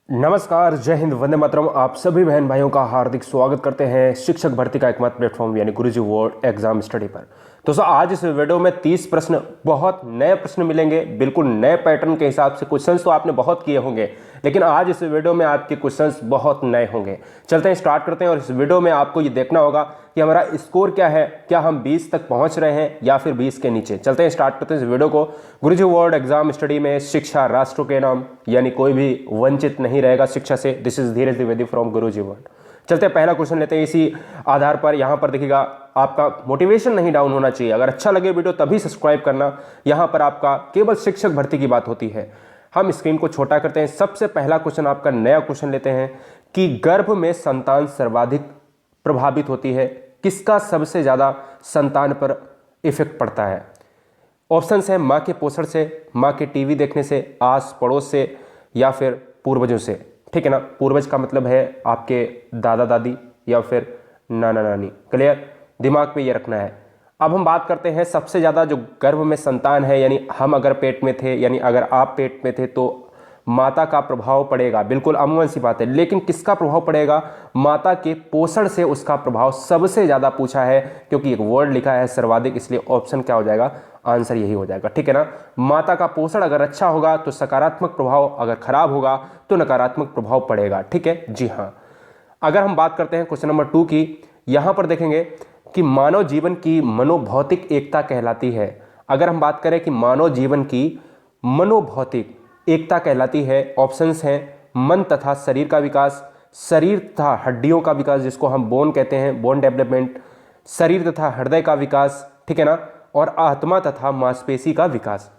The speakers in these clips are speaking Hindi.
नमस्कार, जय हिंद, वंदे मातरम। आप सभी बहन भाइयों का हार्दिक स्वागत करते हैं शिक्षक भर्ती का एकमात्र प्लेटफॉर्म यानी गुरुजी वर्ल्ड एग्जाम स्टडी पर। दोस्तों, आज इस वीडियो में 30 प्रश्न, बहुत नए प्रश्न मिलेंगे, बिल्कुल नए पैटर्न के हिसाब से। क्वेश्चंस तो आपने बहुत किए होंगे, लेकिन आज इस वीडियो में आपके क्वेश्चंस बहुत नए होंगे। चलते हैं, स्टार्ट करते हैं। और इस वीडियो में आपको ये देखना होगा कि हमारा स्कोर क्या है, क्या हम 20 तक पहुंच रहे हैं या फिर 20 के नीचे। चलते हैं, स्टार्ट करते हैं इस वीडियो को। गुरुजी वर्ल्ड एग्जाम स्टडी में शिक्षा राष्ट्र के नाम, यानी कोई भी वंचित नहीं रहेगा शिक्षा से। This is Dheeraj Dwivedi from Guruji world. चलते हैं, पहला क्वेश्चन लेते हैं। इसी आधार पर यहां पर देखिएगा, आपका मोटिवेशन नहीं डाउन होना चाहिए। अगर अच्छा लगे वीडियो तभी सब्सक्राइब करना। यहां पर आपका केवल शिक्षक भर्ती की बात होती है। हम स्क्रीन को छोटा करते हैं। सबसे पहला क्वेश्चन, आपका नया क्वेश्चन लेते हैं कि गर्भ में संतान सर्वाधिक प्रभावित होती है, किसका सबसे ज्यादा संतान पर इफेक्ट पड़ता है? ऑप्शंस है मां के पोषण से, मां के टीवी देखने से, आस पड़ोस से, या फिर पूर्वजों से। ठीक है ना, पूर्वज का मतलब है आपके दादा दादी या फिर नाना नानी। क्लियर, दिमाग पे ये रखना है। अब हम बात करते हैं सबसे ज्यादा जो गर्भ में संतान है, यानी हम अगर पेट में थे, यानी अगर आप पेट में थे तो माता का प्रभाव पड़ेगा, बिल्कुल अमूमन सी बात है। लेकिन किसका प्रभाव पड़ेगा? माता के पोषण से उसका प्रभाव सबसे ज्यादा पूछा है, क्योंकि एक वर्ड लिखा है सर्वाधिक, इसलिए ऑप्शन क्या हो जाएगा? आंसर यही हो जाएगा। ठीक है ना, माता का पोषण अगर अच्छा होगा तो सकारात्मक प्रभाव, अगर खराब होगा तो नकारात्मक प्रभाव पड़ेगा। ठीक है जी हाँ। अगर हम बात करते हैं क्वेश्चन नंबर 2 की, यहां पर देखेंगे कि मानव जीवन की मनोभौतिक एकता कहलाती है। अगर हम बात करें कि मानव जीवन की मनोभौतिक एकता कहलाती है, ऑप्शंस हैं मन तथा शरीर का विकास, शरीर तथा हड्डियों का विकास जिसको हम बोन कहते हैं, बोन डेवलपमेंट, शरीर तथा हृदय का विकास, ठीक है ना, और आत्मा तथा मांसपेशी का विकास।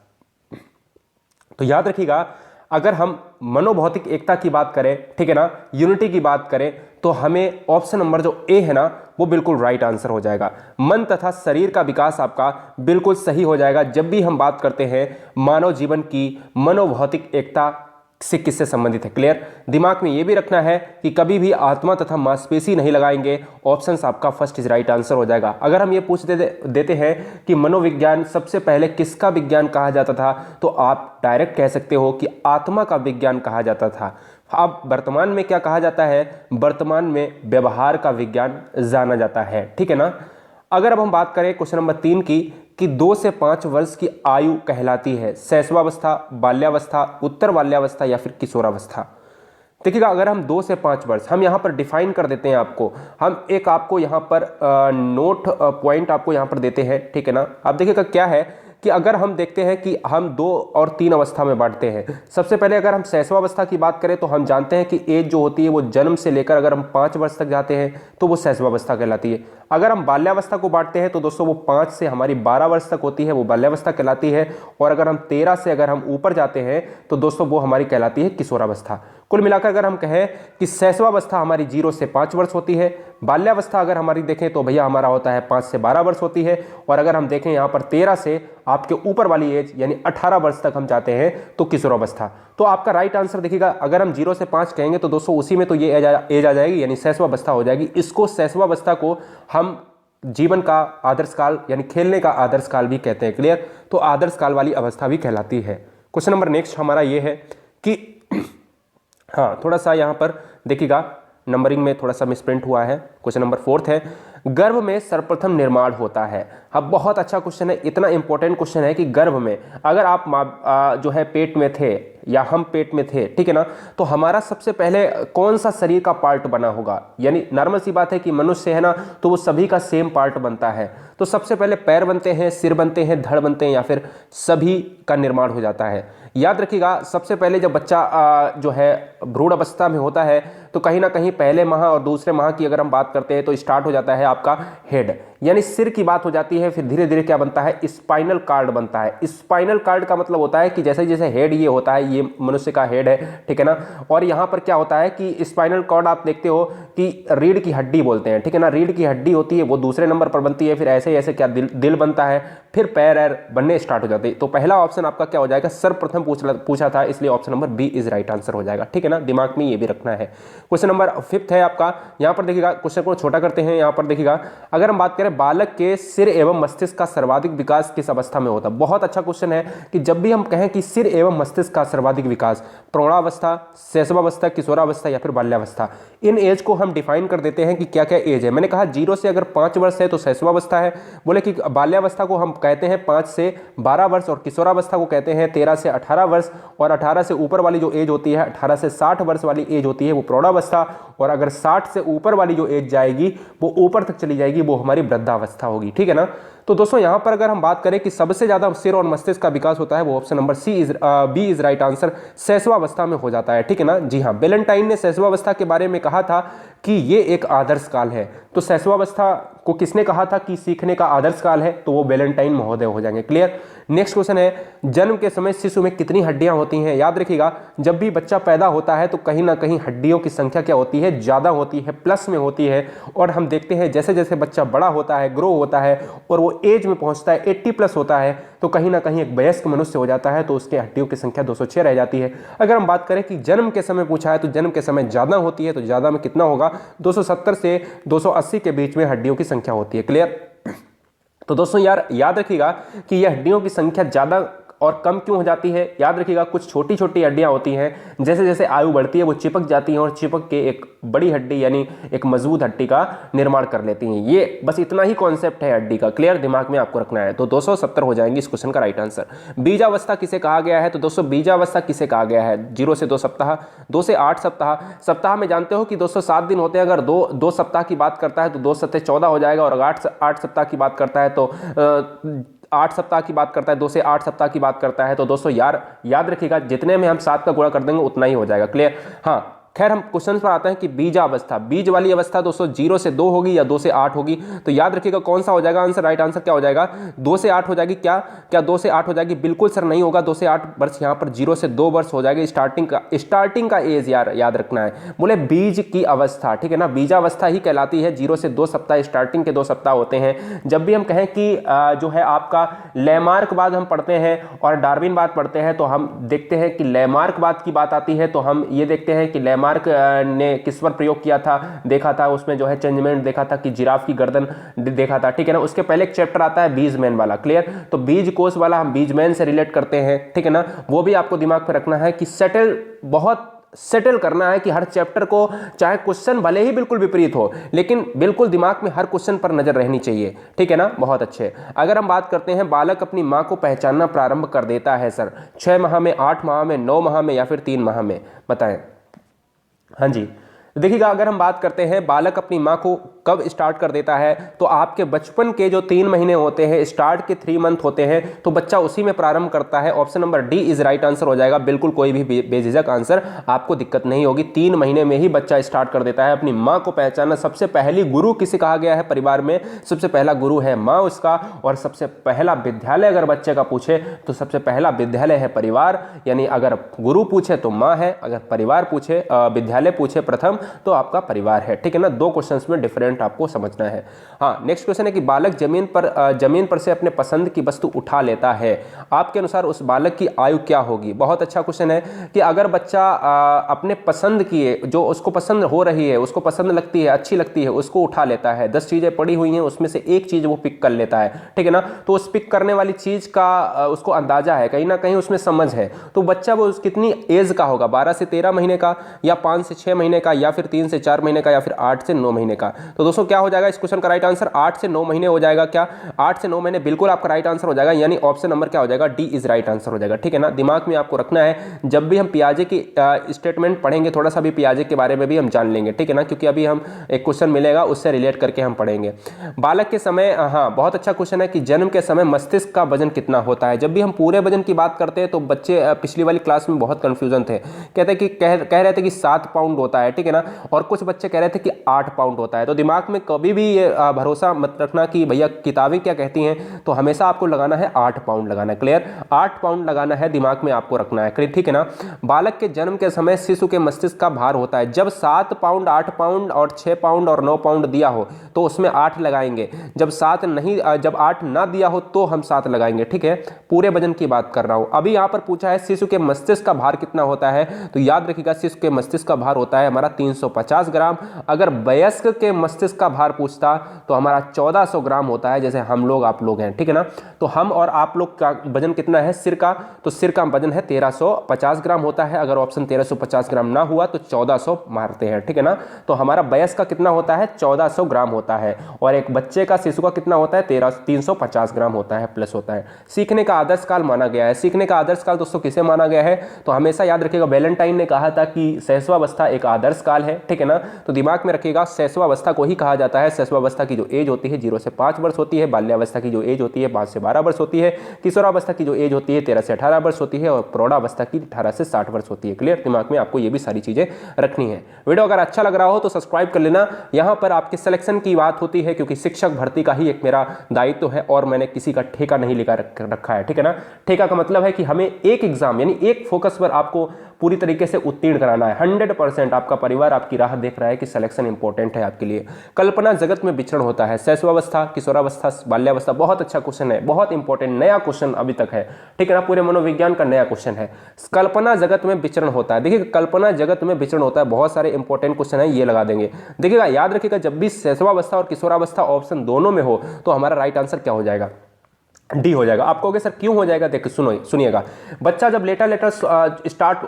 तो याद रखिएगा, अगर हम मनोभौतिक एकता की बात करें, ठीक है ना, यूनिटी की बात करें, तो हमें ऑप्शन नंबर जो ए है ना, वो बिल्कुल राइट आंसर हो जाएगा। मन तथा शरीर का विकास आपका बिल्कुल सही हो जाएगा जब भी हम बात करते हैं मानव जीवन की मनोभौतिक एकता से किससे संबंधित है। क्लियर, दिमाग में यह भी रखना है कि कभी भी आत्मा तथा मांसपेशी नहीं लगाएंगे। ऑप्शंस आपका फर्स्ट इज राइट आंसर हो जाएगा। अगर हम ये पूछ देते हैं कि मनोविज्ञान सबसे पहले किसका विज्ञान कहा जाता था, तो आप डायरेक्ट कह सकते हो कि आत्मा का विज्ञान कहा जाता था। अब वर्तमान में क्या कहा जाता है? वर्तमान में व्यवहार का विज्ञान जाना जाता है। ठीक है ना। अगर अब हम बात करें क्वेश्चन नंबर 3 की, कि 2 से 5 वर्ष की आयु कहलाती है शैशवावस्था, बाल्यावस्था, उत्तर बाल्यावस्था या फिर किशोरावस्था। देखिएगा, अगर हम 2 से 5 वर्ष, हम यहाँ पर डिफाइन कर देते हैं आपको, हम एक आपको यहाँ पर नोट पॉइंट आपको यहाँ पर देते हैं। ठीक है ना। अब देखिएगा क्या है कि अगर हम देखते हैं कि हम 2 और 3 अवस्था में बांटते हैं। सबसे पहले अगर हम शैशवावस्था की बात करें तो हम जानते हैं कि एज जो होती है वो जन्म से लेकर अगर हम 5 वर्ष तक जाते हैं तो वो शैशवावस्था कहलाती है। अगर हम बाल्यावस्था को बांटते हैं तो दोस्तों वो 5 से हमारी 12 वर्ष तक होती है, वो बाल्यावस्था कहलाती है। और अगर हम 13 से अगर हम ऊपर जाते हैं तो दोस्तों वो हमारी कहलाती है किशोरावस्था। कुल मिलाकर अगर हम कहें कि शैशवावस्था हमारी 0 से 5 वर्ष होती है, बाल्यावस्था अगर हमारी देखें तो भैया हमारा होता है 5 से 12 वर्ष होती है, और अगर हम देखें यहाँ पर 13 से आपके ऊपर वाली एज यानी 18 वर्ष तक हम जाते हैं तो किशोरावस्था। तो आपका राइट आंसर देखिएगा, अगर हम 0 से 5 कहेंगे तो दोस्तों उसी में तो ये एज आ जाएगी, यानी शैशवावस्था हो जाएगी। इसको शैशवावस्था को हम जीवन का आदर्श काल यानी खेलने का आदर्श काल भी कहते हैं। क्लियर, तो आदर्श काल वाली अवस्था भी कहलाती है। क्वेश्चन नंबर नेक्स्ट हमारा ये है कि हाँ, थोड़ा सा यहाँ पर देखिएगा नंबरिंग में थोड़ा सा मिसप्रिंट हुआ है। क्वेश्चन नंबर 4 है, गर्भ में सर्वप्रथम निर्माण होता है। अब बहुत अच्छा क्वेश्चन है, इतना इंपॉर्टेंट क्वेश्चन है कि गर्भ में अगर आप जो है पेट में थे या हम पेट में थे, ठीक है ना, तो हमारा सबसे पहले कौन सा शरीर का पार्ट बना होगा? यानी नॉर्मल सी बात है कि मनुष्य है ना, तो वो सभी का सेम पार्ट बनता है। तो सबसे पहले पैर बनते हैं, सिर बनते हैं, धड़ बनते हैं, या फिर सभी का निर्माण हो जाता है। याद रखिएगा, सबसे पहले जब बच्चा जो है भ्रूण अवस्था में होता है तो कहीं ना कहीं पहले माह और दूसरे माह की अगर हम बात करते हैं तो स्टार्ट हो जाता है आपका हेड, यानी सिर की बात हो जाती है। फिर धीरे धीरे क्या बनता है? स्पाइनल कार्ड बनता है। स्पाइनल कार्ड का मतलब होता है कि जैसे जैसे हेड ये होता है, ये मनुष्य का हेड है, ठीक है ना। और यहाँ पर क्या होता है कि स्पाइनल कॉर्ड आप देखते हो कि रीढ़ की हड्डी बोलते हैं, ठीक है ना। रीढ़ की हड्डी होती है वो दूसरे नंबर पर बनती है। फिर ऐसे ऐसे क्या दिल बनता है, फिर पैर बनने स्टार्ट हो जाते हैं। तो पहला ऑप्शन आपका क्या हो जाएगा? सर्वप्रथम पूछा था, इसलिए option number B is right answer हो जाएगा। ठीक है ना, दिमाग में ये भी रखना है। क्वेश्चन नंबर 5 है आपका, यहाँ पर देखिएगा, क्वेश्चन को छोटा करते हैं। यहाँ पर देखिएगा, अगर हम बात करें करें बालक के सिर एवं मस्तिष्क का सर्वाधिक विकास किस अवस्था में होता है? बहुत अच्छा क्वेश्चन है कि जब भी हम कहें कि सिर एवं मस्तिष्क का सर्वाधिक विकास, प्रौढ़ावस्था, शैशवावस्था, किशोरावस्था या फिर बाल्यावस्था, इन एज को हम डिफाइन कर देते हैं कि क्या क्या एज है। मैंने कहा 0 से अगर 5 वर्ष है तो शैशवावस्था है, बोले कि बाल्यावस्था को हम कहते हैं 5 से 12 वर्ष, और किशोरावस्था को कहते हैं 13 से 18 वर्ष, और 18 से ऊपर वाली जो एज होती है, 18 से 60 वर्ष वाली एज होती है वो प्रौढ़ावस्था, और अगर 60 से ऊपर वाली जो एज जाएगी वो ऊपर तक चली जाएगी, वो हमारी वृद्धावस्था होगी। ठीक है ना। तो दोस्तों यहां पर अगर हम बात करें कि सबसे ज्यादा सिर और मस्तिष्क का विकास होता है, वो option number B is right answer, शैशवावस्था में हो जाता है। ठीक है ना। जी हाँ, बैलेंटाइन ने शैशवावस्था के बारे में कहा था कि ये एक आदर्श काल है। तो शैशवावस्था को किसने कहा था कि सीखने का आदर्श काल है? तो वो बैलेंटाइन महोदय हो जाएंगे। क्लियर। नेक्स्ट क्वेश्चन है, जन्म के समय शिशु में कितनी हड्डियां होती हैं? याद रखिएगा, जब भी बच्चा पैदा होता है तो कहीं ना कहीं हड्डियों की संख्या क्या होती है? ज्यादा होती है, प्लस में होती है। और हम देखते हैं जैसे जैसे बच्चा बड़ा होता है, ग्रो होता है और वो एज में पहुंचता है, 80 प्लस होता है, तो कहीं ना कहीं एक वयस्क मनुष्य हो जाता है, तो उसके हड्डियों की संख्या 206 रह जाती है। अगर हम बात करें कि जन्म के समय पूछा है तो जन्म के समय ज्यादा होती है, तो ज्यादा में कितना होगा? 270 से 280 के बीच में हड्डियों की संख्या होती है। क्लियर। तो दोस्तों यार याद रखिएगा कि ये हड्डियों की संख्या ज्यादा और कम क्यों हो जाती है? याद रखिएगा, कुछ छोटी छोटी हड्डियां होती हैं, जैसे जैसे आयु बढ़ती है वो चिपक जाती हैं और चिपक के एक बड़ी हड्डी यानी एक मजबूत हड्डी का निर्माण कर लेती हैं। ये बस इतना ही कॉन्सेप्ट है हड्डी का। क्लियर, दिमाग में आपको रखना है। तो 270 हो जाएंगे इस क्वेश्चन का राइट आंसर। बीजावस्था किसे कहा गया है? तो दोस्तों बीजावस्था किसे कहा गया है? 0 से 2 सप्ताह, 2 से 8 सप्ताह। सप्ताह में जानते हो कि 207 दिन होते हैं। अगर दो सप्ताह की बात करता है तो 2 सप्ताह 14 हो जाएगा, और 8 सप्ताह की बात करता है तो 8 सप्ताह की बात करता है, 2 से 8 सप्ताह की बात करता है, तो दोस्तों यार याद रखिएगा जितने में हम 7 का गुणा कर देंगे उतना ही हो जाएगा। क्लियर। हाँ, खैर हम क्वेश्चन पर आते हैं कि बीजावस्था, बीज वाली अवस्था दोस्तों 0 से 2 होगी या 2 से 8 होगी? तो याद रखिएगा कौन सा हो जाएगा आंसर? राइट आंसर क्या हो जाएगा? 2 से 8 हो जाएगी। क्या 2 से 8 हो जाएगी? बिल्कुल सर नहीं होगा। 2 से 8 वर्ष यहाँ पर 0 से 2 वर्ष हो जाएगी। स्टार्टिंग का एज याद रखना है। बोले बीज की अवस्था, ठीक है ना, बीजावस्था ही कहलाती है। 0 से 2 सप्ताह स्टार्टिंग के 2 सप्ताह होते हैं। जब भी हम कहें कि जो है आपका लैमार्कवाद हम पढ़ते हैं और डार्विनवाद पढ़ते हैं, तो हम देखते हैं कि लैमार्कवाद की बात आती है तो हम ये देखते हैं कि लैमार्क ने किस पर प्रयोग किया था, देखा था उसमें जो है चेंजमेंट देखा था कि जिराफ की गर्दन देखा था। ठीक है ना। उसके पहले एक चैप्टर आता है बीजमैन वाला। क्लियर। तो बीज कोष वाला हम बीजमैन से रिलेट करते हैं। ठीक है ना। वो भी आपको दिमाग पे रखना है कि बहुत सेटल करना है कि हर चैप्टर को, चाहे क्वेश्चन भले ही बिल्कुल विपरीत हो, लेकिन बिल्कुल दिमाग में हर क्वेश्चन पर नजर रहनी चाहिए। ठीक है ना। बहुत अच्छे। अगर हम बात करते हैं बालक अपनी मां को पहचानना प्रारंभ कर देता है सर 6 माह में, 8 माह में, 9 माह में या फिर 3 माह में? बताएं। हाँ जी, देखिएगा अगर हम बात करते हैं बालक अपनी मां को कब स्टार्ट कर देता है, तो आपके बचपन के जो 3 महीने होते हैं, स्टार्ट के 3 मंथ होते हैं, तो बच्चा उसी में प्रारंभ करता है। Option number D is right answer हो जाएगा। बिल्कुल कोई भी बेझिझक आंसर, आपको दिक्कत नहीं होगी। 3 महीने में ही बच्चा स्टार्ट कर देता है अपनी मां को पहचानना। सबसे पहली गुरु किसे कहा गया है परिवार में? सबसे पहला गुरु है मां उसका, और सबसे पहला विद्यालय अगर बच्चे का पूछे तो सबसे पहला विद्यालय है परिवार। यानी अगर गुरु पूछे तो मां है, अगर परिवार पूछे, विद्यालय पूछे प्रथम, तो आपका परिवार है। ठीक है ना। 2 क्वेश्चंस में डिफरेंट आपको समझना है। हाँ, नेक्स्ट क्वेश्चन है कि बालक जमीन पर से अपने पसंद की वस्तु उठा लेता है, आपके अनुसार उस बालक की आयु क्या होगी? बहुत अच्छा क्वेश्चन है कि अगर बच्चा अपने पसंद की, जो उसको पसंद हो रही है, उसको पसंद लगती है, अच्छी लगती है, उसको उठा लेता है। 10 चीजें पड़ी हुई हैं, उसमें से एक चीज वो पिक कर लेता है। ठीक है ना। तो उस पिक करने वाली चीज का उसको अंदाजा है, कहीं ना कहीं उसमें समझ है। तो बच्चा वो कितनी एज का होगा? 12 से 13 महीने का, या 5 से 6 महीने का, या फिर 3 से 4 महीने का, या फिर 8 से 9 महीने का? तो दोस्तों क्या हो जाएगा इस क्वेश्चन का राइट आंसर? 8 से 9 महीने हो जाएगा। क्या 8 से 9 महीने बिल्कुल आपका राइट आंसर हो जाएगा। यानी ऑप्शन नंबर क्या हो जाएगा? डी इज राइट आंसर हो जाएगा। ठीक है ना। दिमाग में आपको रखना है, जब भी हम पियाजे की स्टेटमेंट पढ़ेंगे, थोड़ा सा भी पियाजे के बारे में भी हम जान लेंगे। ठीक है ना, क्योंकि अभी हम एक क्वेश्चन मिलेगा उससे रिलेट करके हम पढ़ेंगे। बालक के समय, हाँ बहुत अच्छा क्वेश्चन है कि जन्म के समय मस्तिष्क का वजन कितना होता है? जब भी हम पूरे वजन की बात करते हैं तो बच्चे पिछली वाली क्लास में बहुत कंफ्यूजन थे, कहते कि कह रहे थे कि 7 पाउंड होता है। ठीक है ना। और कुछ बच्चे कह रहे थे कि 8 पाउंड होता है। तो दिमाग में कभी भी ये भरोसा मत रखना कि भैया किताबें क्या कहती हैं, तो हमेशा आपको लगाना है 8 पाउंड लगाना है। क्लियर। 8 पाउंड लगाना है, दिमाग में आपको रखना है। ठीक है ना। बालक के जन्म के समय शिशु के मस्तिष्क का भार होता है, जब 7 पाउंड, 8 पाउंड और 6 पाउंड और 9 पाउंड दिया हो तो उसमें 8 लगाएंगे। जब 8 ना दिया हो तो हम 7 लगाएंगे। ठीक है। पूरे वजन की बात कर रहा हूं। अभी यहां पर पूछा है शिशु के मस्तिष्क का भार कितना होता है, तो याद रखिएगा शिशु के मस्तिष्क का भार होता है हमारा 350 ग्राम। अगर वयस्क के मस्तिष्क का भार पूछता तो हमारा 1400 ग्राम होता है, जैसे हम लोग आप लोग हैं, ठीक है ना। तो हम और आप लोग का वजन कितना है सिर का, तो सिर का वजन है 1350 ग्राम होता है। अगर ऑप्शन 1350 ग्राम ना हुआ तो 1400 मारते हैं, ठीक है ना। तो हमारा वयस्क का कितना होता है 1400 ग्राम होता है, और एक बच्चे का शिशु का कितना होता है 350 ग्राम होता है, प्लस होता है। सीखने का आदर्श काल माना गया है। सीखने का आदर्श काल दोस्तों किसे माना गया है, तो हमेशा याद रखिएगा वैलेंटाइन ने कहा था कि शैशवावस्था एक आदर्श काल है, ठीक है ना। तो दिमाग में रखिएगा शैशवावस्था को ही कहा जाता है। शैशवावस्था की जो एज होती है 0 से 5 वर्ष होती है, बाल्यावस्था की जो एज होती है 5 से 12 वर्ष होती है, किशोरावस्था की जो एज होती है 13 से 18 वर्ष होती है, और प्रौढ़ावस्था की 18 से 60 वर्ष होती है। क्लियर, दिमाग में आपको ये भी सारी चीजें रखनी है। वीडियो अगर अच्छा लग रहा हो तो सब्सक्राइब कर लेना। यहाँ पर आपके सिलेक्शन की बात होती है, क्योंकि शिक्षक भर्ती का ही एक मेरा दायित्व है, और मैंने किसी का ठेका नहीं लेकर रखा है, ठीक है ना। ठेका का मतलब है कि हमें एक एग्जाम यानी एक फोकस पर आपको पूरी तरीके से उत्तीर्ण कराना है। 100% आपका परिवार आपकी राह देख रहा है कि सिलेक्शन इंपॉर्टेंट है आपके लिए। कल्पना जगत में विचरण होता है। शैशवावस्था, किशोरावस्था, बाल्यावस्था, बहुत अच्छा क्वेश्चन है, बहुत इंपॉर्टेंट नया क्वेश्चन अभी तक है, ठीक है ना। पूरे मनोविज्ञान का नया क्वेश्चन है। कल्पना जगत में विचरण होता है। देखिए कल्पना जगत में विचरण होता है, बहुत सारे इंपॉर्टेंट क्वेश्चन है, ये लगा देंगे। देखिएगा याद रखिएगा, जब भी शैशवावस्था और किशोरावस्था ऑप्शन दोनों में हो तो हमारा राइट आंसर क्या हो जाएगा, डी हो जाएगा। आप कहोगे सर क्यों हो जाएगा, देखिए सुनिएगा। बच्चा जब लेटर स्टार्ट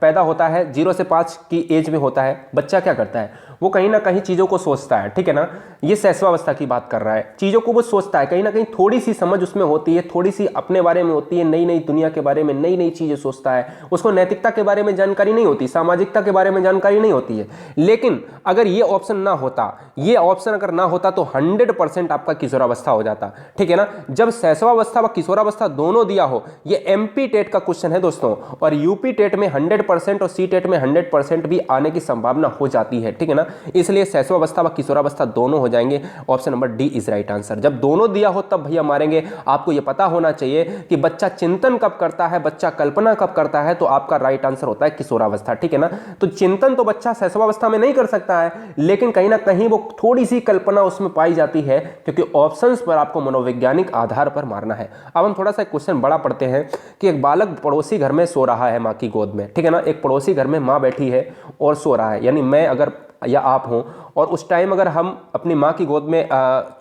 पैदा होता है 0 से 5 की एज में होता है, बच्चा क्या करता है, वो कहीं ना कहीं चीज़ों को सोचता है, ठीक है ना। ये शैशवावस्था की बात कर रहा है, चीज़ों को वो सोचता है, कहीं ना कहीं थोड़ी सी समझ उसमें होती है, थोड़ी सी अपने बारे में होती है, नई नई दुनिया के बारे में नई नई चीज़ें सोचता है। उसको नैतिकता के बारे में जानकारी नहीं होती, सामाजिकता के बारे में जानकारी नहीं होती है। लेकिन अगर ये ऑप्शन ना होता, ये ऑप्शन अगर ना होता तो 100% आपका किशोरावस्था हो जाता, ठीक है ना। जब शैशवावस्था व किशोरावस्था दोनों दिया हो, ये एमपी टेट का क्वेश्चन है दोस्तों, और यूपी टेट में 100% और सी टेट में 100% भी आने की संभावना हो जाती है, ठीक है ना। इसलिए शैशवावस्था व किशोरावस्था दोनों हो जाएंगे। Option number D is right answer. जब दोनों दिया हो तब भैया मारेंगे। आपको यह पता होना चाहिए कि बच्चा चिंतन कब करता है, बच्चा कल्पना कब करता है, तो आपका राइट आंसर होता है किशोरावस्था, ठीक है ना। तो चिंतन तो बच्चा शैशवावस्था में नहीं कर सकता है, लेकिन कहीं ना कहीं वो थोड़ी सी कल्पना उसमें पाई जाती है, क्योंकि ऑप्शंस पर आपको मनोवैज्ञानिक आधार पर मारना है। अब हम थोड़ा सा क्वेश्चन बड़ा पढ़ते हैं कि एक बालक पड़ोसी घर में सो रहा है मां की गोद में, ठीक है ना। एक पड़ोसी घर में मां बैठी है और सो रहा है, यानी मैं अगर या आप हों और उस टाइम अगर हम अपनी माँ की गोद में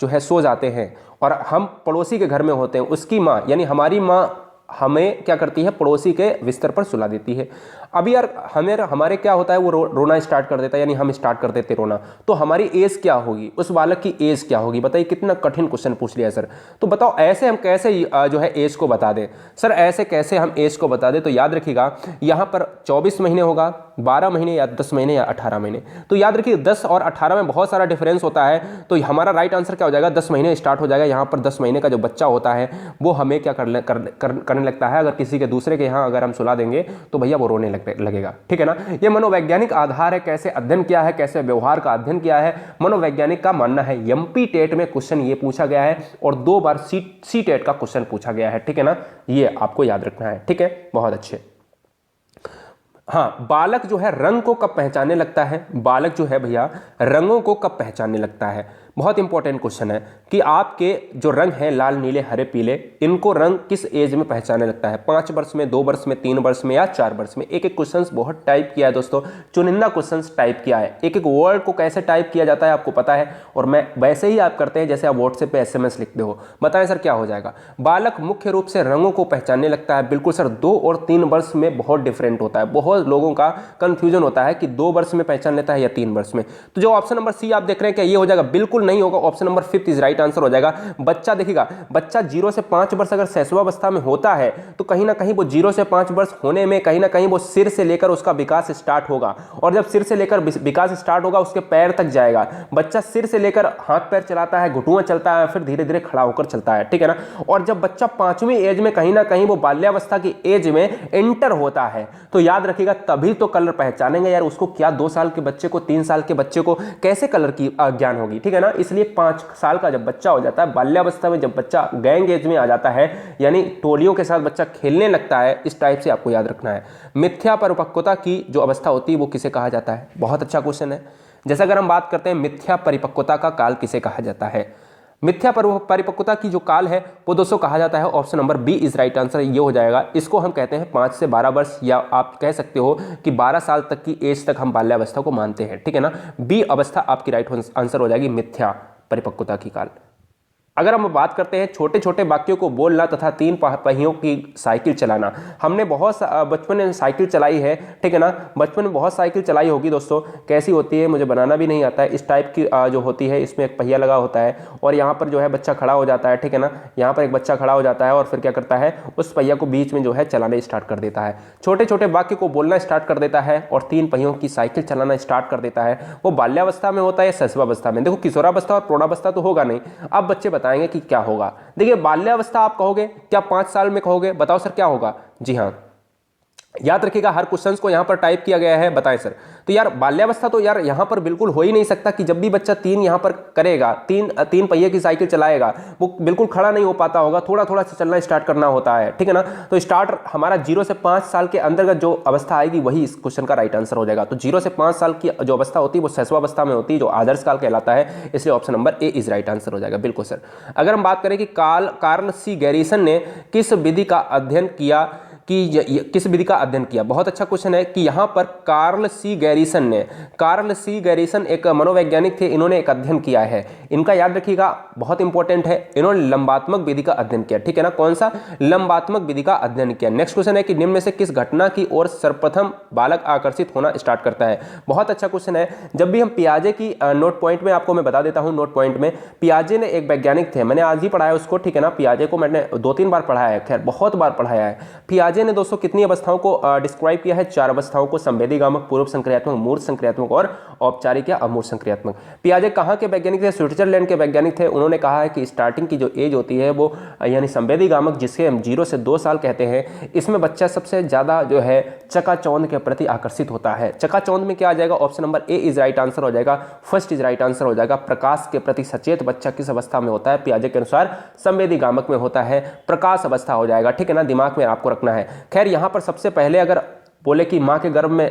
जो है सो जाते हैं और हम पड़ोसी के घर में होते हैं, उसकी माँ यानी हमारी माँ हमें क्या करती है, पड़ोसी के बिस्तर पर सुला देती है। अभी यार हमारे क्या होता है, वो रोना स्टार्ट कर देता है, यानी हम स्टार्ट कर देते रोना, तो हमारी एज क्या होगी, उस बालक की एज क्या होगी। बताइए कितना कठिन क्वेश्चन पूछ लिया सर। तो बताओ ऐसे हम कैसे जो है एज को बता दें सर, ऐसे कैसे हम एज को बता दें। तो याद रखिएगा यहाँ पर 24 महीने होगा, 12 महीने या 10 महीने या 18 महीने। तो याद रखिए 10 और 18 में बहुत सारा डिफरेंस होता है, तो हमारा राइट आंसर क्या हो जाएगा, 10 महीने स्टार्ट हो जाएगा। यहाँ पर 10 महीने का जो बच्चा होता है वो हमें क्या करने लगता है, अगर किसी के दूसरे के यहाँ अगर हम सुला देंगे तो भैया वो रोने लगेगा, ठीक है ना। ये मनोवैज्ञानिक आधार है, कैसे अध्ययन किया है, कैसे व्यवहार का अध्ययन किया है, मनोवैज्ञानिक का मानना है। एमपी टेट में क्वेश्चन ये पूछा गया है और 2 बार सी टेट का क्वेश्चन पूछा गया है, ठीक है ना। ये आपको याद रखना है, ठीक है, बहुत अच्छे। हाँ, बालक जो है रंग को कब पहचानने लगता है, बालक जो है भैया रंगों को कब पहचानने लगता है। बहुत इंपॉर्टेंट क्वेश्चन है कि आपके जो रंग हैं लाल नीले हरे पीले, इनको रंग किस एज में पहचानने लगता है, 5 वर्ष में, 2 वर्ष में, 3 वर्ष में या 4 वर्ष में। एक एक क्वेश्चन बहुत टाइप किया है दोस्तों, चुनिंदा क्वेश्चन टाइप किया है। एक एक वर्ड को कैसे टाइप किया जाता है आपको पता है, और मैं वैसे ही आप करते हैं जैसे आप व्हाट्सएप पे SMS लिखते हो। बताएं सर क्या हो जाएगा। बालक मुख्य रूप से रंगों को पहचानने लगता है। बिल्कुल सर, 2 और 3 वर्ष में बहुत डिफरेंट होता है। बहुत लोगों का कंफ्यूजन होता है कि 2 वर्ष में पहचान लेता है या 3 वर्ष में। तो जो ऑप्शन नंबर सी आप देख रहे हैं क्या ये हो जाएगा, बिल्कुल नहीं होगा। Option number 5 is right answer हो जाएगा। बच्चा देखिएगा, बच्चा 0 से 5 वर्ष अगर शैशवावस्था में होता है तो कहीं ना कहीं वो 0 से 5 वर्ष होने में कहीं ना कहीं वो सिर से लेकर उसका विकास स्टार्ट होगा, और जब सिर से लेकर विकास स्टार्ट होगा उसके पैर तक जाएगा। बच्चा सिर से लेकर हाथ पैर चलाता है, घुटुआ चलता है, फिर धीरे धीरे खड़ा होकर चलता है, ठीक है ना। और जब बच्चा 5वीं एज में कहीं ना कहीं वो बाल्यावस्था की एज में एंटर होता है, तो याद रखिएगा तभी तो कलर पहचानेंगे यार। उसको क्या 2 साल के बच्चे को, 3 साल के बच्चे को कैसे कलर की ज्ञान होगी, ठीक है ना। इसलिए 5 साल का जब बच्चा हो जाता है, बाल्यावस्था में जब बच्चा गैंग एज में आ जाता है, यानी टोलियों के साथ बच्चा खेलने लगता है, इस टाइप से आपको याद रखना है। मिथ्या परिपक्वता की जो अवस्था होती है वो किसे कहा जाता है, बहुत अच्छा क्वेश्चन है। जैसे अगर हम बात करते हैं मिथ्या परिपक्वता का काल किसे कहा जाता है, मिथ्या परिपक्वता की जो काल है वो दोस्तों कहा जाता है, option number B is right answer, ये हो जाएगा। इसको हम कहते हैं 5 से 12 वर्ष, या आप कह सकते हो कि 12 साल तक की एज तक हम बाल्यावस्था को मानते हैं, ठीक है ना। बी अवस्था आपकी राइट आंसर हो जाएगी, मिथ्या परिपक्वता की काल। अगर हम बात करते हैं छोटे छोटे वाक्यों को बोलना तथा 3 पहियों की साइकिल चलाना, हमने बहुत बचपन में साइकिल चलाई है, ठीक है ना। बचपन में बहुत साइकिल चलाई होगी दोस्तों, कैसी होती है मुझे बनाना भी नहीं आता है। इस टाइप की जो होती है, इसमें एक पहिया लगा होता है और यहाँ पर जो है बच्चा खड़ा हो जाता है, ठीक है ना। यहाँ पर एक बच्चा खड़ा हो जाता है और फिर क्या करता है, उस पहिया को बीच में जो है चलाने स्टार्ट कर देता है, छोटे छोटे वाक्य को बोलना स्टार्ट कर देता है और 3 पहियों की साइकिल चलाना स्टार्ट कर देता है। वो बाल्यावस्था में होता है या शैशवावस्था में? देखो किशोरावस्था और प्रौढ़ावस्था तो होगा नहीं। अब बच्चे बताएंगे कि क्या होगा। देखिए बाल्यावस्था आप कहोगे क्या 5 साल में कहोगे? बताओ सर क्या होगा? जी हाँ, याद रखिएगा हर क्वेश्चन को यहां पर टाइप किया गया है, बताएं सर। तो यार बाल्यावस्था तो यार यहां पर बिल्कुल हो ही नहीं सकता कि जब भी बच्चा 3 यहां पर करेगा, तीन पहिए की साइकिल चलाएगा, वो बिल्कुल खड़ा नहीं हो पाता होगा, थोड़ा थोड़ा से चलना स्टार्ट करना होता है, ठीक है ना। तो स्टार्ट हमारा 0 से 5 साल के अंतर्गत जो अवस्था आएगी वही इस क्वेश्चन का राइट आंसर हो जाएगा। तो 0 से 5 साल की जो अवस्था होती है वो शैशवावस्था में होती है, जो आदर्श काल कहलाता है, इसलिए option number A is right answer हो जाएगा। बिल्कुल सर। अगर हम बात करें कि कार्ल सी गैरिसन ने किस विधि का अध्ययन किया, किस विधि का अध्ययन किया, बहुत अच्छा क्वेश्चन है कि यहां पर कार्ल सी गैरिसन एक मनोवैज्ञानिक थे, इन्होंने एक अध्ययन किया है। इनका याद रखिएगा बहुत इंपॉर्टेंट है, इन्होंने लंबात्मक विधि का अध्ययन किया, ठीक है ना। कौन सा? लंबात्मक विधि का अध्ययन किया। नेक्स्ट क्वेश्चन है कि निम्न में से किस घटना की ओर सर्वप्रथम बालक आकर्षित होना स्टार्ट करता है? बहुत अच्छा क्वेश्चन है। जब भी हम पियाजे की नोट पॉइंट में आपको मैं बता देता हूं, नोट पॉइंट में पियाजे ने एक वैज्ञानिक थे, मैंने आज ही पढ़ाया उसको, ठीक है ना। पियाजे को मैंने 2-3 बार पढ़ाया है, खैर बहुत बार पढ़ाया है। पियाजे ने दोस्तों कितनी अवस्थाओं को डिस्क्राइब किया है? 4 अवस्थाओं को, संवेदीगामक, पूर्व संक्रियात्मक, मूर्त संक्रियात्मक और औपचारिक या अमूर्त संक्रियात्मक। पियाजे कहाँ के वैज्ञानिक थे? स्विट्जरलैंड के वैज्ञानिक थे। उन्होंने कहा है कि स्टार्टिंग की जो एज होती है वो यानी संवेदीगामक, जिसके हम 0 से 2 साल कहते हैं, इसमें बच्चा सबसे ज्यादा जो है चकाचौंध के प्रति आकर्षित होता है। चकाचौंध में क्या आ जाएगा? Option number A is right answer हो जाएगा, फर्स्ट इज राइट आंसर हो जाएगा। प्रकाश के प्रति सचेत बच्चा किस अवस्था में होता है? पियाजे के अनुसार संवेदीगामक में होता है, प्रकाश अवस्था हो जाएगा, ठीक है ना। दिमाग में आपको रखना है। खैर यहां पर सबसे पहले अगर बोले कि मां के गर्भ में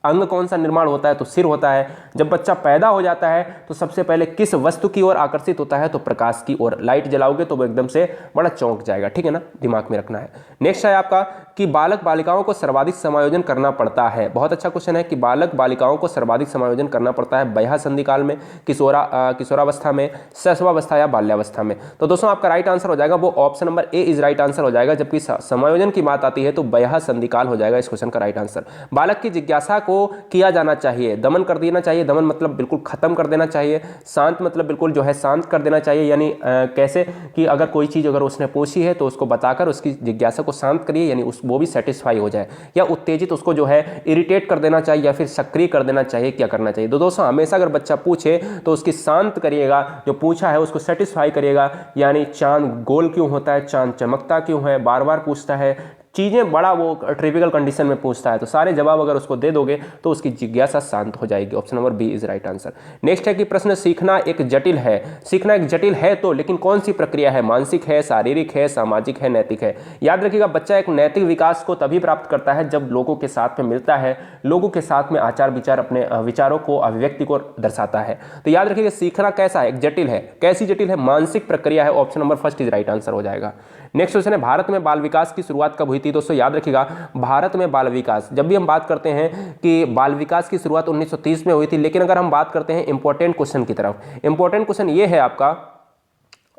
अंग कौन सा निर्माण होता है, तो सिर होता है। जब बच्चा पैदा हो जाता है तो सबसे पहले किस वस्तु की ओर आकर्षित होता है? तो प्रकाश की ओर। लाइट जलाओगे तो वो एकदम से बड़ा चौंक जाएगा, ठीक है ना, दिमाग में रखना है। नेक्स्ट है आपका कि बालक बालिकाओं को सर्वाधिक समायोजन करना पड़ता है। बहुत अच्छा क्वेश्चन है कि बालक बालिकाओं को सर्वाधिक समायोजन करना पड़ता है वयः संधि काल में, किशोरावस्था में, शैशवावस्था या बाल्यावस्था में। तो दोस्तों आपका राइट आंसर हो जाएगा वो option number A is right answer हो जाएगा। जबकि समायोजन की बात आती है तो वयः संधि काल हो जाएगा इस क्वेश्चन का राइट आंसर। बालक की जिज्ञासा को किया जाना चाहिए, दमन कर देना चाहिए। दमन मतलब बिल्कुल खत्म कर देना चाहिए। शांत मतलब बिल्कुल जो है शांत कर देना चाहिए। यानी कैसे कि अगर कोई चीज़ अगर उसने पूछी है तो उसको बताकर उसकी जिज्ञासा को शांत करिए, यानी वो भी सेटिस्फाई हो जाए। या उत्तेजित उसको जो है इरिटेट कर देना चाहिए या फिर सक्रिय कर देना चाहिए। क्या करना चाहिए? तो दोस्तों हमेशा अगर बच्चा पूछे तो उसकी शांत करिएगा, जो पूछा है उसको सेटिस्फाई करिएगा। यानी चांद गोल क्यों होता है, चांद चमकता क्यों है, बार बार पूछता है चीज़ें, बड़ा वो ट्रिविकल कंडीशन में पूछता है, तो सारे जवाब अगर उसको दे दोगे तो उसकी जिज्ञासा शांत हो जाएगी। Option number B is right answer. Next है कि प्रश्न सीखना एक जटिल है। सीखना एक जटिल है तो लेकिन कौन सी प्रक्रिया है? मानसिक है, शारीरिक है, सामाजिक है, नैतिक है? याद रखिएगा बच्चा एक नैतिक विकास को तभी प्राप्त करता है जब लोगों के साथ में मिलता है, लोगों के साथ में आचार विचार, अपने विचारों को, अभिव्यक्ति को दर्शाता है। तो याद रखिएगा सीखना कैसा है? एक जटिल है। कैसी जटिल है? मानसिक प्रक्रिया है। Option number first is right answer हो जाएगा। नेक्स्ट क्वेश्चन है भारत में बाल विकास की शुरुआत कब हुई थी? दोस्तों याद रखिएगा भारत में बाल विकास, जब भी हम बात करते हैं कि बाल विकास की शुरुआत 1930 में हुई थी, लेकिन अगर हम बात करते हैं इंपॉर्टेंट क्वेश्चन की तरफ, इंपॉर्टेंट क्वेश्चन ये है आपका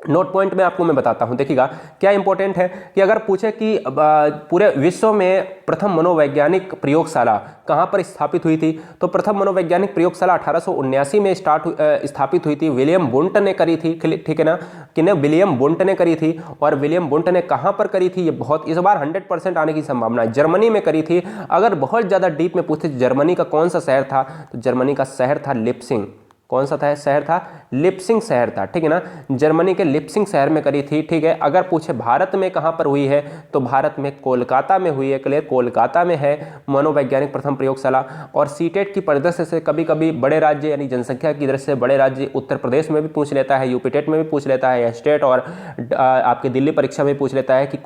नोट पॉइंट में आपको मैं बताता हूं। देखिएगा क्या इंपॉर्टेंट है कि अगर पूछे कि पूरे विश्व में प्रथम मनोवैज्ञानिक प्रयोगशाला कहां पर स्थापित हुई थी, तो प्रथम मनोवैज्ञानिक प्रयोगशाला 1879 में स्थापित हुई थी। विलियम वुंट ने करी थी, ठीक है ना, कि विलियम वुंट ने करी थी। और विलियम वुंट ने कहां पर करी थी? ये बहुत इस बार 100% आने की संभावना है। जर्मनी में करी थी। अगर बहुत ज्यादा डीप में पूछते जर्मनी का कौन सा शहर था, तो जर्मनी का शहर था लिप्सिंग। कौन सा था शहर? था लिप्सिंग शहर था, ठीक है ना, जर्मनी के लिप्सिंग शहर में करी थी, ठीक है। अगर पूछे भारत में कहां पर हुई है, तो भारत में कोलकाता में हुई है। क्लियर, कोलकाता में है मनोवैज्ञानिक प्रथम प्रयोगशाला। और सीटेट की परिदृश्य से कभी कभी बड़े राज्य यानी जनसंख्या की दृष्टि से बड़े राज्य उत्तर प्रदेश में भी पूछ लेता है, यूपीटेट में भी पूछ लेता है, स्टेट और आपकी दिल्ली परीक्षा में पूछ लेता है कि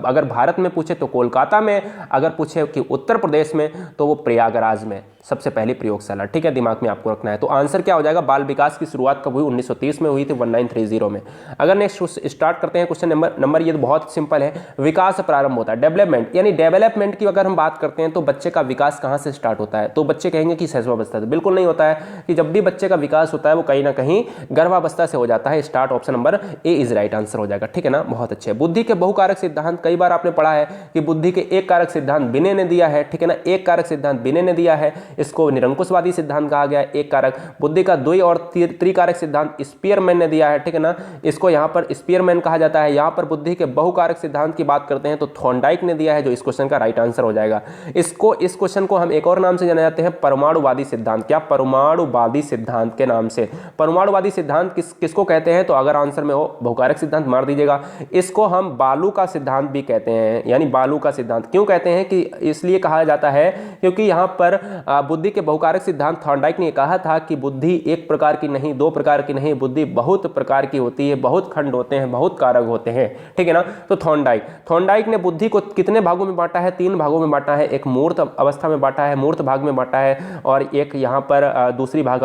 अगर भारत में पूछे तो कोलकाता में, अगर पूछे कि उत्तर प्रदेश में तो वो प्रयागराज में। सबसे पहली प्रयोगशाला, ठीक है, दिमाग में आपको रखना है। तो आंसर क्या हो जाएगा, बाल विकास की शुरुआत कब हुई, 1930 में हुई थी, 1930 में। अगर नेक्स्ट स्टार्ट करते हैं क्वेश्चन नंबर ये तो बहुत सिंपल है, विकास प्रारंभ होता है, डेवलपमेंट, यानी डेवलपमेंट की अगर हम बात करते हैं तो बच्चे का विकास कहाँ से स्टार्ट होता है, तो बच्चे कहेंगे कि शैशवावस्था से, बिल्कुल नहीं होता है कि जब भी बच्चे का विकास होता है वो कहीं ना कहीं गर्भावस्था से हो जाता है। Start option number A is right answer हो जाएगा, ठीक है ना, बहुत अच्छे। बुद्धि के बहुकारक सिद्धांत, कई बार आपने पढ़ा है कि बुद्धि के एक कारक सिद्धांत बिने ने दिया है, ठीक है ना, एक कारक सिद्धांत बिने ने दिया है, इसको निरंकुशवादी सिद्धांत कहा गया है। एक कारक बुद्धि का द्वि और त्रिकारक सिद्धांत स्पीयरमैन ने दिया है, ठीक है ना, इसको यहाँ पर स्पीयरमैन कहा जाता है। यहाँ पर बुद्धि के बहुकारक सिद्धांत की बात करते हैं तो थॉर्नडाइक ने दिया है, जो इस क्वेश्चन का राइट आंसर हो जाएगा। इस क्वेश्चन को हम एक और नाम से जाने जाते हैं, परमाणुवादी सिद्धांत। क्या, परमाणुवादी सिद्धांत के नाम से। परमाणुवादी सिद्धांत किसको कहते हैं, तो अगर आंसर में हो बहुकारक सिद्धांत मार दीजिएगा। इसको हम बालू का सिद्धांत भी कहते हैं, यानी बालू का सिद्धांत क्यों कहते हैं कि इसलिए कहा जाता है क्योंकि यहाँ पर बुद्धि के बहुकारक सिद्धांत थॉर्नडाइक ने कहा था कि बुद्धि एक प्रकार की नहीं, दो प्रकार की नहीं, बुद्धि बहुत प्रकार की होती है, बहुत खंड होते हैं, बहुत कारक होते हैं, ठीक है ना। तो थॉर्नडाइक ने बुद्धि को कितने भागों में बांटा है, 3 भागों में बांटा है। एक मूर्त अवस्था में बांटा है, मूर्त भाग में बांटा है, और एक यहाँ पर दूसरी भाग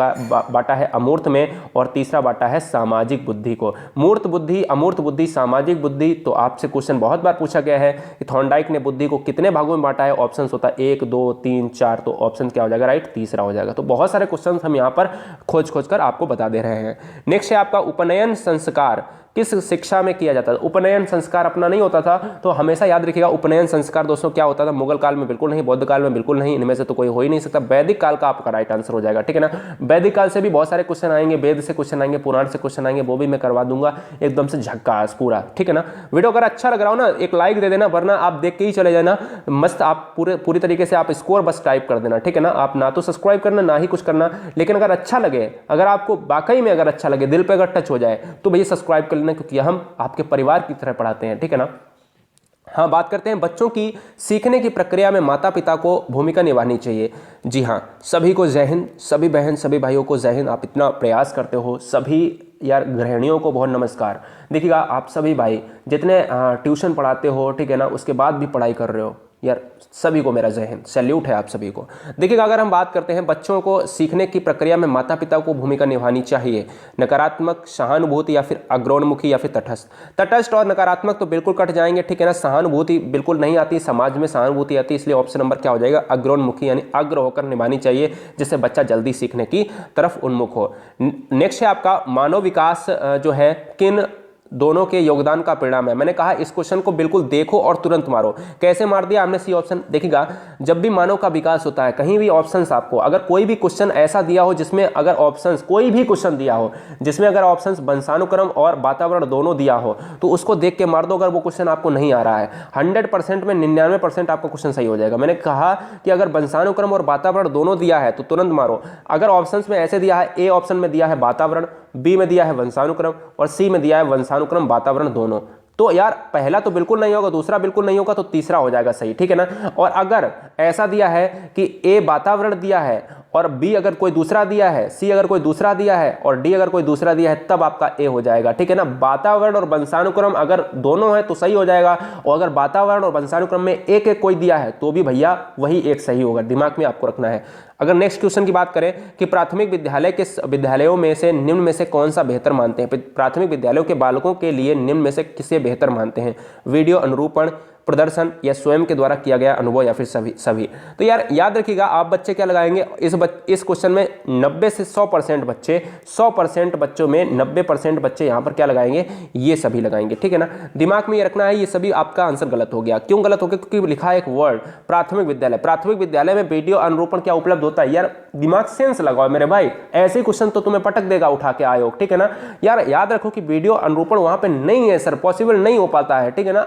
बांटा है अमूर्त में, और तीसरा बांटा है सामाजिक बुद्धि को। मूर्त बुद्धि, अमूर्त बुद्धि, सामाजिक बुद्धि। तो आपसे क्वेश्चन बहुत बार पूछा गया है कि थॉर्नडाइक ने बुद्धि को कितने भागों में बांटा है, ऑप्शन होता है 1 2 3 4, तो ऑप्शन क्या हो जाएगा, राइट, तीसरा हो जाएगा। तो बहुत सारे क्वेश्चन हम यहाँ पर खोज कर आपको बता दे रहे हैं। नेक्स्ट है आपका उपनयन संस्कार किस शिक्षा में किया जाता था। उपनयन संस्कार अपना नहीं होता था, तो हमेशा याद रखिएगा उपनयन संस्कार दोस्तों क्या होता था, मुगल काल में बिल्कुल नहीं, बौद्ध काल में बिल्कुल नहीं, इनमें से तो कोई हो ही नहीं सकता। वैदिक काल का आपका राइट आंसर हो जाएगा, ठीक है ना। वैदिक काल से भी बहुत सारे क्वेश्चन आएंगे, वेद से क्वेश्चन आएंगे, पुराण से क्वेश्चन आएंगे, वो भी मैं करवा दूंगा एकदम से झक्कास पूरा, ठीक है ना। वीडियो अगर अच्छा लग रहा हो ना, एक लाइक दे देना, वरना आप देख के ही चले जाना मस्त, आप पूरी तरीके से आप स्कोर बस टाइप कर देना, ठीक है ना। आप ना तो सब्सक्राइब करना ना ही कुछ करना, लेकिन अगर अच्छा लगे, अगर आपको वाकई में अगर अच्छा लगे, दिल पे अगर टच हो जाए, तो भैया सब्सक्राइब कर लेना, क्योंकि हम आपके परिवार की तरह पढ़ाते हैं, ठीक है ना। हाँ, बात करते हैं बच्चों की सीखने की प्रक्रिया में माता पिता को भूमिका निभानी चाहिए। जी हाँ, सभी को जय हिंद, सभी बहन सभी भाइयों को जय हिंद। आप इतना प्रयास करते हो, सभी यार गृहिणियों को बहुत नमस्कार। देखिएगा आप सभी भाई जितने ट्यूशन पढ़ाते हो, ठीक है ना, उसके बाद भी पढ़ाई कर रहे हो, यार सभी को मेरा जय हिंद, सैल्यूट है आप सभी को। देखिएगा अगर हम बात करते हैं बच्चों को सीखने की प्रक्रिया में माता पिता को भूमिका निभानी चाहिए, नकारात्मक, सहानुभूति, या फिर अग्रोन्मुखी, या फिर तटस्थ। तटस्थ और नकारात्मक तो बिल्कुल कट जाएंगे, ठीक है ना। सहानुभूति बिल्कुल नहीं आती, समाज में सहानुभूति आती, इसलिए ऑप्शन नंबर क्या हो जाएगा, अग्रोन्मुखी, यानी अग्र होकर निभानी चाहिए, जिससे बच्चा जल्दी सीखने की तरफ उन्मुख हो। नेक्स्ट है आपका मानव विकास जो है किन दोनों के योगदान का परिणाम है। मैंने कहा इस क्वेश्चन को बिल्कुल देखो और तुरंत मारो। कैसे मार दिया हमने, सी ऑप्शन। देखिएगा जब भी मानव का विकास होता है, कहीं भी ऑप्शंस आपको अगर कोई भी क्वेश्चन ऐसा दिया हो जिसमें अगर ऑप्शंस, कोई भी क्वेश्चन दिया हो जिसमें अगर ऑप्शंस वंशानुक्रम और वातावरण दोनों दिया हो, तो उसको देख के मार दो। अगर वो क्वेश्चन आपको नहीं आ रहा है, 100% में 99% आपका क्वेश्चन सही हो जाएगा। मैंने कहा कि अगर वंशानुक्रम और वातावरण दोनों दिया है तो तुरंत मारो। अगर ऑप्शंस में ऐसे दिया है, ए ऑप्शन में दिया है वातावरण, बी में दिया है वंशानुक्रम, और सी में दिया है वंशानुक्रम वातावरण दोनों, तो यार पहला तो बिल्कुल नहीं होगा, दूसरा बिल्कुल नहीं होगा, तो तीसरा हो जाएगा सही, ठीक है ना। और अगर ऐसा दिया है कि ए वातावरण दिया है और बी अगर कोई दूसरा दिया है, सी अगर कोई दूसरा दिया है और डी अगर कोई दूसरा दिया है, तब आपका ए हो जाएगा, ठीक है ना। वातावरण और वंशानुक्रम अगर दोनों है तो सही हो जाएगा, और अगर वातावरण और वंशानुक्रम में एक एक कोई दिया है तो भी भैया वही एक सही होगा, दिमाग में आपको रखना है। अगर नेक्स्ट क्वेश्चन की बात करें कि प्राथमिक विद्यालय के विद्यालयों में से निम्न में से कौन सा बेहतर मानते हैं, प्राथमिक विद्यालयों के बालकों के लिए निम्न में से किसे बेहतर मानते हैं, वीडियो अनुरूपण, प्रदर्शन, या स्वयं के द्वारा किया गया अनुभव, या फिर सभी। तो यार याद रखिएगा आप बच्चे क्या लगाएंगे इस क्वेश्चन में, 90 से 100% बच्चे, 100% बच्चों में 90% बच्चे यहाँ पर क्या लगाएंगे, ये सभी लगाएंगे, ठीक है ना। दिमाग में ये रखना है, ये सभी आपका आंसर गलत हो गया। क्यों गलत हो गया, क्योंकि लिखा है एक वर्ड प्राथमिक विद्यालय। प्राथमिक विद्यालय में वीडियो अनुरूपण क्या उपलब्ध होता है, यार दिमाग सेंस लगाओ मेरे भाई, ऐसे क्वेश्चन तो तुम्हें पटक देगा उठा के आयोग, ठीक है ना। यार याद रखो कि वीडियो अनुरूपण वहां पे नहीं है सर, पॉसिबल नहीं हो पाता है, ठीक है ना।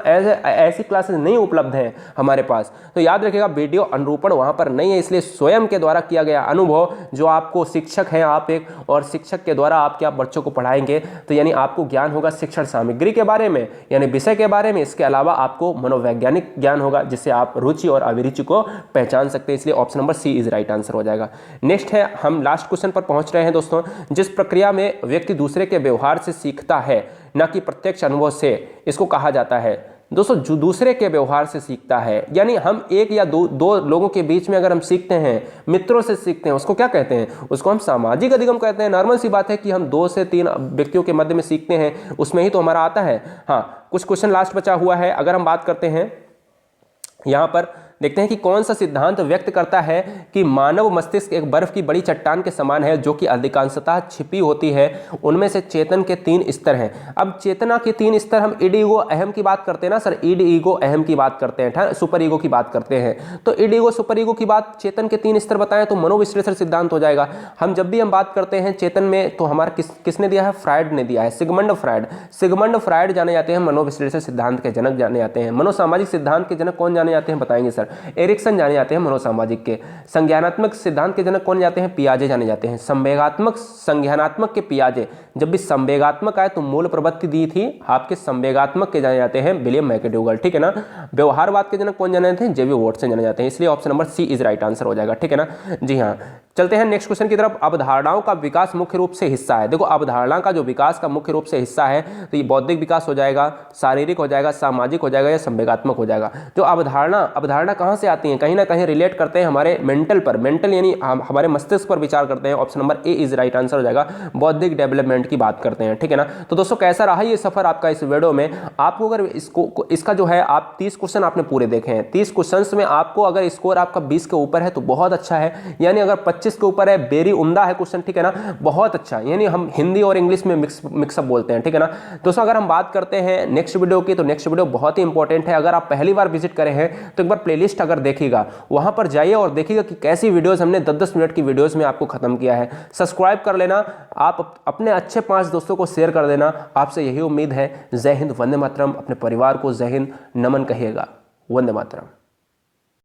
ऐसी क्लासेस नहीं उपलब्ध है हमारे पास, तो याद रखिएगा वीडियो अनुरूपण वहां पर नहीं है, इसलिए स्वयं के द्वारा किया गया अनुभव, जो आपको शिक्षक हैं आप एक, और शिक्षक के द्वारा आप क्या बच्चों को पढ़ाएंगे, तो यानी आपको ज्ञान होगा शिक्षण सामग्री के बारे में, यानी विषय के बारे में, इसके अलावा आपको मनोवैज्ञानिक ज्ञान होगा, जिससे आप रुचि और अभिरुचि को पहचान सकते हैं, इसलिए option number C is right answer हो जाएगा। नेक्स्ट है, हम लास्ट क्वेश्चन पर पहुंच रहे हैं दोस्तों। जिस प्रक्रिया में व्यक्ति दूसरे के व्यवहार से सीखता है, न कि प्रत्यक्ष अनुभव से, इसको कहा जाता है दोस्तों जो दूसरे के व्यवहार से सीखता है, यानी हम एक या दो लोगों के बीच में अगर हम सीखते हैं, मित्रों से सीखते हैं, उसको क्या कहते हैं? उसको हम सामाजिक अधिगम कहते हैं। नॉर्मल सी बात है कि हम 2 से 3 व्यक्तियों के मध्य में सीखते हैं, उसमें ही तो हमारा आता है। हाँ, कुछ क्वेश्चन लास्ट बचा हुआ है। अगर हम बात करते हैं यहां पर, देखते हैं कि कौन सा सिद्धांत व्यक्त करता है कि मानव मस्तिष्क एक बर्फ की बड़ी चट्टान के समान है जो कि अधिकांशतः छिपी होती है, उनमें से चेतन के 3 स्तर हैं। अब चेतना के 3 स्तर, हम ईड ईगो अहम की बात करते हैं ना सर, ईड ईगो अहम की बात करते हैं, सुपर ईगो की बात करते हैं। तो ईड ईगो सुपर ईगो की बात, चेतन के 3 स्तर बताएं तो मनोविश्लेषण सिद्धांत हो जाएगा। हम जब भी हम बात करते हैं चेतन में तो हमारा किसने दिया है? फ्रायड ने दिया है, सिगमंड फ्रायड। सिगमंड फ्रायड जाने जाते हैं मनोविश्लेषण सिद्धांत के जनक जाने जाते हैं। मनोसामाजिक सिद्धांत के जनक कौन जाने जाते हैं बताएंगे सर? एरिक्सन जाने जाते हैं मनोसामाजिक के। संज्ञानात्मक सिद्धांत के जनक कौन जाते हैं? पियाजे जाने जाते हैं। संवेगात्मक संज्ञानात्मक के पियाजे। जब भी संवेगात्मक आए तो मूल प्रवृत्ति दी थी आपके संवेगात्मक के जाने जाते हैं विलियम मैकडूगल, ठीक है ना। व्यवहारवाद के जनक कौन जाने जाते हैं? जेवी वॉटसन जाने जाते हैं। इसलिए option number C is right answer हो जाएगा, ठीक है ना। जी हाँ, चलते हैं नेक्स्ट क्वेश्चन की तरफ। अवधारणाओं का विकास मुख्य रूप से हिस्सा है। देखो, अवधारणा का जो विकास का मुख्य रूप से हिस्सा है तो ये बौद्धिक विकास हो जाएगा, शारीरिक हो जाएगा, सामाजिक हो जाएगा या संवेगात्मक हो जाएगा। जो अवधारणा कहाँ से आती है? कहीं ना कहीं रिलेट करते हैं हमारे मेंटल पर, मेंटल यानी हमारे मस्तिष्क पर विचार करते हैं। Option number A is right answer हो जाएगा, बौद्धिक डेवलपमेंट की बात करते हैं, ठीक है ना। तो दोस्तों कैसा रहा ये सफर आपका इस वीडियो में? आपको अगर इसका जो है, आप 30 क्वेश्चन आपने पूरे देखे हैं, 30 क्वेश्चन में आपको अगर स्कोर आपका 20 के ऊपर है तो बहुत अच्छा है, यानी अगर 25 के ऊपर है वेरी उम्दा है क्वेश्चन, ठीक है ना, बहुत अच्छा। यानी हम हिंदी और इंग्लिश में मिक्सअप बोलते हैं, ठीक है ना। दोस्तों अगर हम बात करते हैं नेक्स्ट वीडियो की, तो नेक्स्ट वीडियो बहुत ही इंपॉर्टेंट है। अगर आप पहली बार विजिट करे हैं तो एक बार प्लेलिस्ट अगर देखिएगा, वहां पर जाइए और देखिएगा कि कैसी वीडियोस हमने 10-10 मिनट की वीडियोस में आपको खत्म किया है। सब्सक्राइब कर लेना, आप अपने अच्छे 5 दोस्तों को शेयर कर देना। आपसे यही उम्मीद है। जय हिंद, वंदे मातरम। अपने परिवार को जय हिंद, नमन कहिएगा। वंदे मातरम।